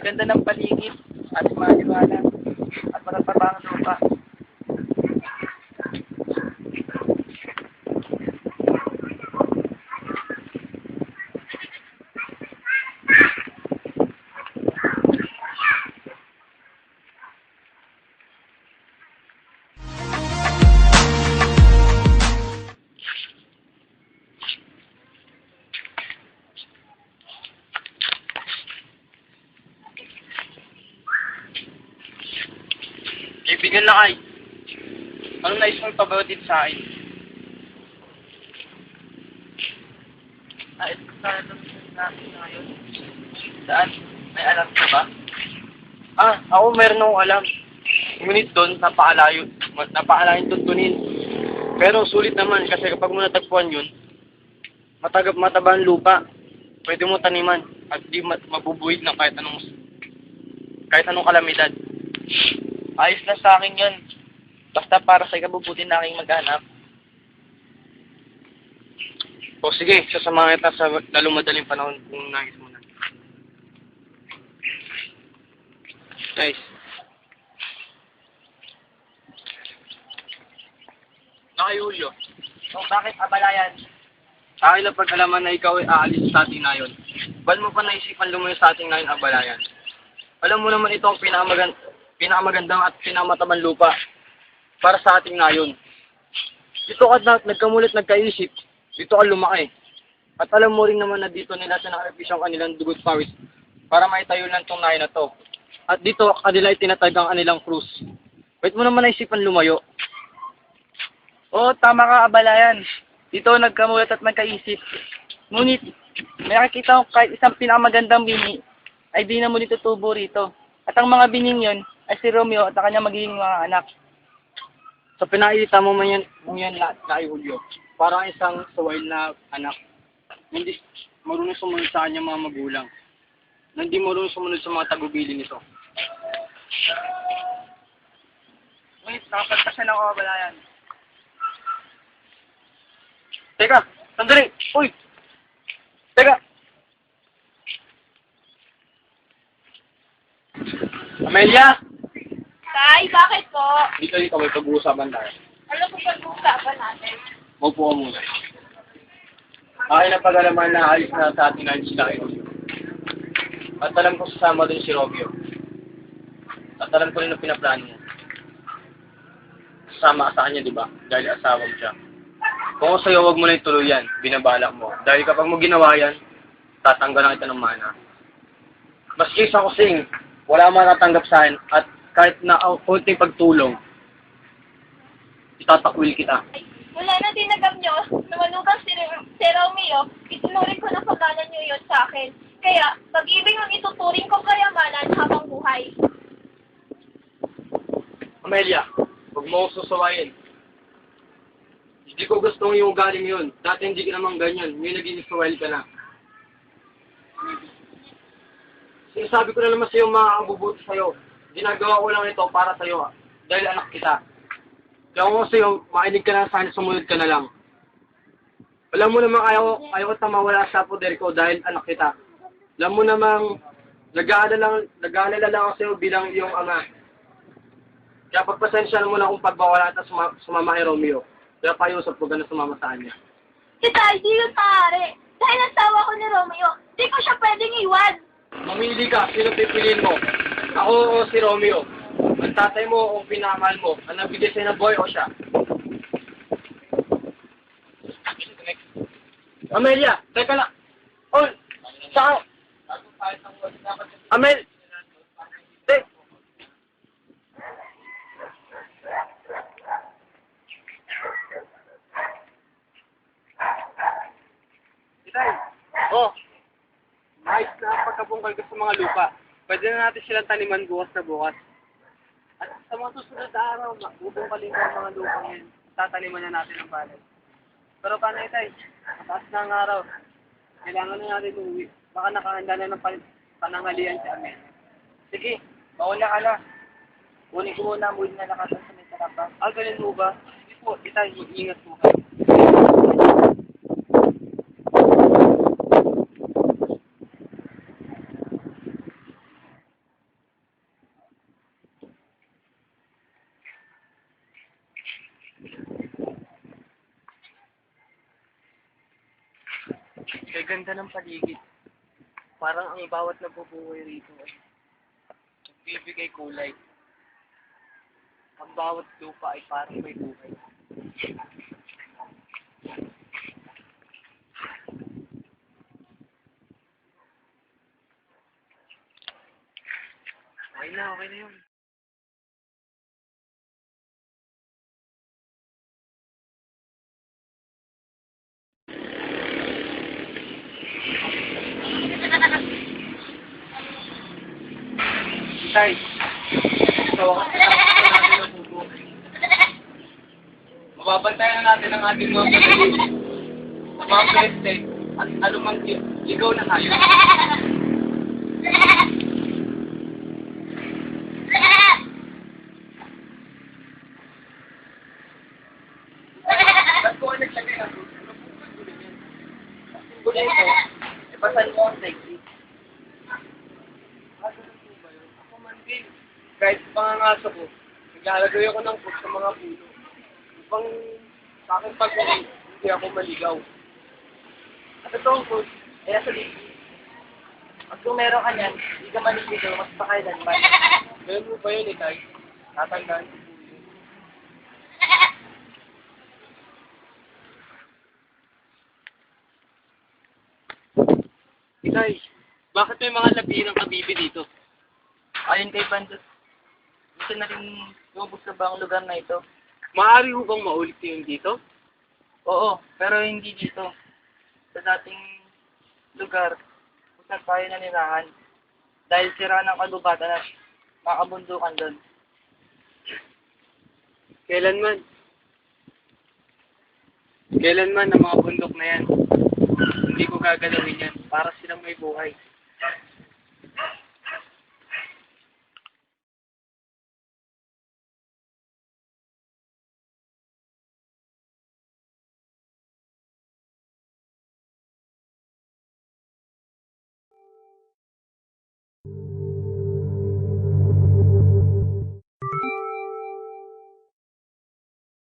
ganda ng paligid at maliwanag at matatabang ang lupa. Kaibigan na kay, anong nais mong ipabatid sa akin? Nais ko sana sabihin natin ngayon. Saan? May alam ka ba? Ako meron akong alam. Ngunit doon, napakalayong tuntunin. Pero sulit naman kasi kapag mo natagpuan yun, mataba ang lupa. Pwede mo taniman at di mabubuhig ng kahit anong kalamidad. Ayos na sa akin yun. Basta para sa ikabubuti na aking maghanap. O sige, sasamahan kita sa lalong madaling panahon kung nais mo na. Guys. Naka Julio. O bakit abalayan? Sa akin lang pag-alaman na ikaw ay aalis sa ating nayon. Ba't mo pa naisipan lumayo sa ating nayon abalayan? Alam mo naman ito ang pinakamagandang at pinakamatabang lupa para sa ating nayon. Dito ka nagkamulit, nagkaisip. Dito ka lumaki. At alam mo rin naman na dito nila sinakripisyo ang kanilang dugo't pawis para maitayo lang itong nayon na to. At dito kanila itinatag ang kanilang krus. Bakit mo naman naisipan lumayo? Oo, tama ka, abalayan. Dito nagkamulit at nagkaisip. Ngunit, may nakikita ko kahit isang pinakamagandang bini ay di na mo dito tubo rito. At ang mga bining yon ay si Romeo at ang kanyang magiging mga anak. So pinailita mo man yan lahat kay Julio. Parang isang suwail na anak. Hindi marunong sumunod sa kanyang mga magulang. Hindi marunong sumunod sa mga tagubilin nito. Wait, nakapagpasya ng kabalayan. Teka, sandali! Uy! Teka! Amelia! Tay, bakit po? Dito may pag-uusapan tayo. Ano po pag-uusapan natin? Maupo ka muna. Akin na pag-alaman na alis na sa ating nahin sila kayo. At alam ko sasama doon si Romeo. At alam ko rin na pinaplano mo. Sasama ka sa kanya, di ba? Dahil asawa mo siya. Kung ako sa'yo, huwag mo na ituloy yan. Binabalak mo. Dahil kapag mo ginawa yan, tatanggalan kita ng mana. Maski sa kusing, wala matatanggap sa akin at kahit na konting pagtulong, itatakwil kita. Wala na tinagam nyo, namanugang si Romeo, itinuring ko na pagkanan nyo yun sa akin. Kaya, pag-ibig ang ituturing ko kayamanan habang buhay. Amelia, huwag mo akong susuwayin. Hindi ko gustong yung galing yun. Dati hindi ka naman ganyan. Ngayon naging suwail ka na. Sinasabi ko na naman sa'yo makakabubuti sa'yo. Ginagawa ko lang ito para sa'yo dahil anak kita. Kaya kung sa'yo, makinig ka na sana, sumunod ka na lang. Alam mo namang ayaw ko mawala sa poder ko dahil anak kita. Alam mo namang nag-aalala lang ako sa'yo bilang iyong ama. Kaya pagpasensyahan mo na kung pagbawala at sumama kay Romeo. Kaya payusap ko na sumama sa kanya. Kita, hindi yun maaari. Dahil asawa ko ni Romeo, di ko siya pwedeng iwan. Mamili ka, sino pipiliin mo? Ako o si Romeo? Ang tatay mo o pinamahal mo? Ang nabigay sa'yo na boy o siya? Amelia, teka lang. Oh, saan? Amel! Oh, nice na pagkabungkal ko sa mga lupa. Pwede na natin silang taniman bukas na bukas. At sa mga susunod na araw, bubungkalin ko ang mga lupang yun. Tataniman na natin ang palay. Pero paano itay? Mataas na ang araw. Kailangan na natin umuwi. Baka nakahanda na ng panangalian si Amel. Sige, mauna ka na. Kunin ko muna ang muli na nakasal sa may sarapa. Ganun mo ba? Sige po, itay, mag-iingat po kayo. gaganda ng paligid. Parang ang bawat nabubuhay rito ay nagbibigay kulay. Ang bawat lupa ay parang may buhay. Okay na yun. Tay, sa wakas na natin ang bubuhay. Mababantayan na natin ang ating mga panalig. Sa mga pweste at alumang ligaw na tayo. Ba't ko naglagay ng gusto? Gusto ito, ipasan mo ang sexy. Ako man din. Kahit pangangaso ko, naglalagay ako ng food sa mga puno. Upang sa akin pag hindi ako maligaw. At ito ang food, kaya sa libre. Pag kung meron ka niyan, hindi ka maligaw, mas pakailanman. Ganun mo ba yun, Itay? Tatandaan ko po yun. Itay, bakit may mga labi ng kabibi dito? Ayon kay Bandot, gusto na rin lumubog sa bang lugar na ito. Maaari ho bang maulit yun dito? Oo, pero hindi dito. Sa dating lugar, kung saan tayo nanirahan. Dahil sira ng kalubatan at makabundukan doon. Kailanman? Kailanman ang mga bundok na yan. Hindi ko gagalawin yan para silang may buhay.